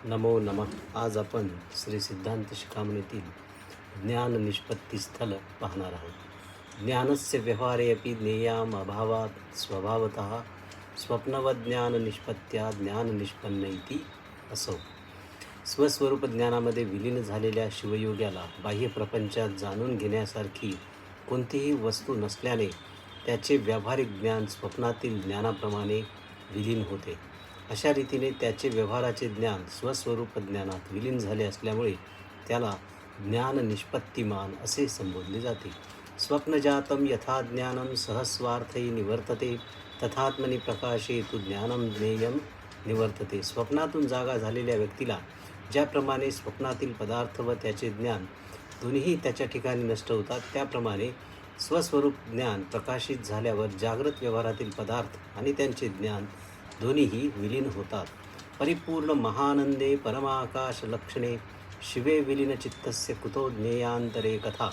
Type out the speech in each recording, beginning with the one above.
नमो नमः. आज आपण श्री सिद्धांत शिखामणीतील ज्ञान निष्पत्ती स्थल पाहणार आहोत. ज्ञानस्य व्यवहारे अपि ज्ञेयाम अभावात स्वभावतः स्वप्नवद ज्ञान निष्पत्त्या ज्ञान निष्पन्न इति असो. स्वस्वरूप ज्ञानामध्ये विलीन झालेल्या शिवयोग्याला बाह्य प्रपंचात जाणून घेण्यासारखी कोणतीही वस्तू नसल्याने त्याचे व्यावहारिक ज्ञान स्वप्नातील ज्ञानाप्रमाणे विलीन होते. अशा रीतीने त्याचे व्यवहाराचे ज्ञान स्वस्वरूप ज्ञानात विलीन झाले असल्यामुळे त्याला ज्ञान निष्पत्तिमान असे संबोधले जाते. स्वप्नजातं यथा ज्ञानं सहस्वार्थै निवर्तते तथात्मनि प्रकाशे तु ज्ञानं ज्ञेयं निवर्तते. स्वप्नातून जागा झालेल्या व्यक्तीला ज्याप्रमाणे स्वप्नातील पदार्थ व त्याचे ज्ञान दोन्ही त्याच्या ठिकाणी नष्ट होतात, त्याप्रमाणे स्वस्वरूप ज्ञान प्रकाशित झाल्यावर जागृत व्यवहारातील पदार्थ आणि त्यांचे ज्ञान दोन्हीही विलीन होतात. परिपूर्ण महानंदे परमाकाश लक्षणे शिवे विलीन चित्तस्य कुतो ज्ञेयांतरे कथा.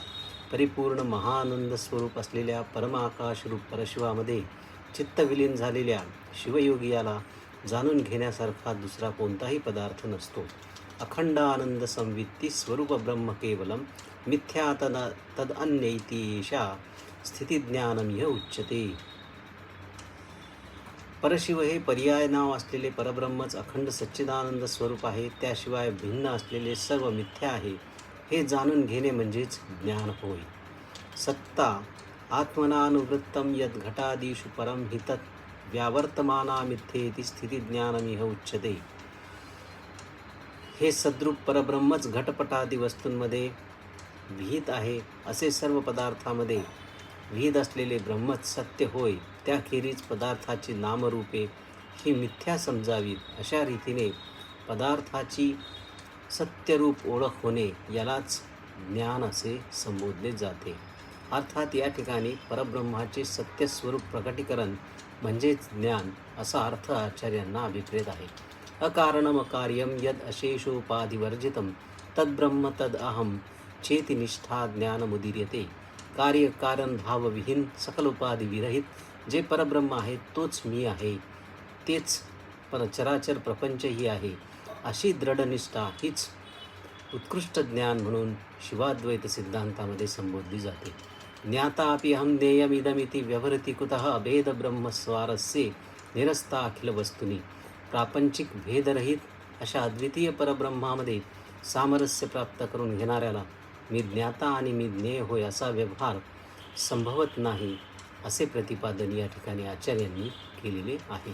परिपूर्ण महानंद स्वरूप असलेल्या परमाकाश रूप परशिवामध्ये चित्त विलीन झालेल्या शिवयोगियाला जाणून घेण्यासारखा दुसरा कोणताही पदार्थ नसतो. अखंड आनंद संवित्ती स्वरूप ब्रह्म केवलम मिथ्या तदन्यैतीशा स्थितिज्ञानम ह्य उच्यते. परशिव हे पर्याय नाव असलेले परब्रह्मच अखंड सच्चिदानंद स्वरूप आहे. त्याशिवाय भिन्न असलेले सर्व मिथ्या आहे. हे जाणून घेणे म्हणजेच ज्ञान होय. सत्ता आत्मनानुवृत्तम यद घटादिषु परम हि तत् व्यावर्तमाना मिथ्येति स्थितिज्ञानमिह उच्यते. हे सद्रूप परब्रह्मच घटपटादी वस्तूंमध्ये विहित आहे. असे सर्व पदार्थामध्ये विहित असलेले ब्रह्मच सत्य होय. त्याखेरीज पदार्थाची नामरूपे ही मिथ्या समजावीत. अशा रीतीने पदार्थाची सत्यरूप ओळख होणे यालाच ज्ञान असे संबोधले जाते. अर्थात या ठिकाणी परब्रह्माचे सत्यस्वरूप प्रकटीकरण म्हणजेच ज्ञान असा अर्थ आचार्यांना अभिप्रेत आहे. अकारणमकार्यम यद अशेषोपाधिवर्जितम तद्ब्रह्म तद अहम चेतिनिष्ठा ज्ञानमुदीर्यते. कार्य कारण भावविहीन सकल उपाधी विरहित जे परब्रह्म आहे तोच मी आहे, तेच चराचर प्रपंचही आहे, अशी दृढनिष्ठा हीच उत्कृष्ट ज्ञान म्हणून शिवाद्वैत सिद्धांतामध्ये संबोधली जाते. ज्ञाता अपि अहं ज्ञेयमिदमिति व्यवहरति कुतः अभेद ब्रह्मस्वारस्ये निरस्ता अखिल वस्तुनी. प्रापंचिक भेदरहित अशा अद्वितीय परब्रह्मामध्ये सामरस्य प्राप्त करून घेणाऱ्याला मी ज्ञाता आणि मी ज्ञेय होय असा व्यवहार संभवत नाही, असे प्रतिपादन या ठिकाणी आचार्यांनी केलेले आहे.